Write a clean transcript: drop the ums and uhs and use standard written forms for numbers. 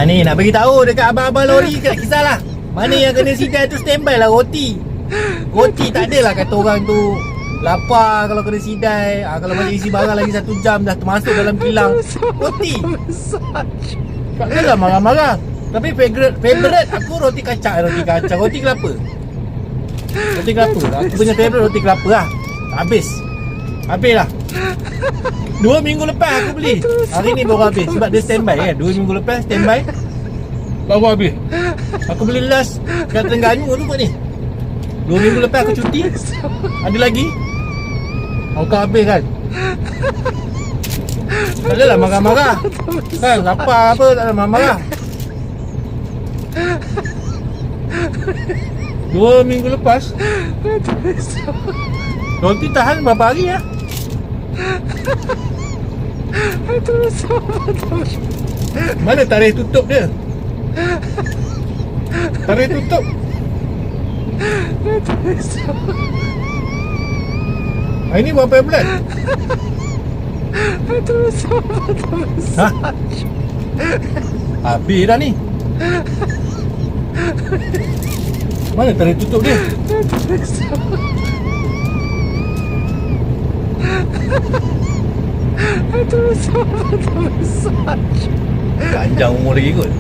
Ni nak bagi tahu dekat abang-abang lori kat kisahlah. Mana yang kena sidai tu standby lah roti. Roti tak adalah kata orang tu lapar kalau kena sidai. Kalau macam isi barang lagi 1 jam dah termasuk dalam kilang. Roti. Tak adalah marah-marah. Tapi favorite aku roti kacang. Roti kelapa. Roti kelapa. Aku punya favorite roti kelapa lah. Habis lah. 2 minggu lepas aku beli. Hari ni baru habis. Sebab dia standby kan. 2 minggu lepas standby baru habis. Aku beli last kat Terengganu tu kot ni. 2 minggu lepas aku cuti. Ada lagi. Aku habis kan. Tak adalah marah-marah kan. Lapar apa tak ada marah-marah. 2 minggu lepas roti tahan berapa hari ya? Mana tarikh tutup dia? Tarikh tutup ini berapa bulan? Hah? Habis dah ni. Mana tarikh tutup dia? Panjang umur lagi kot.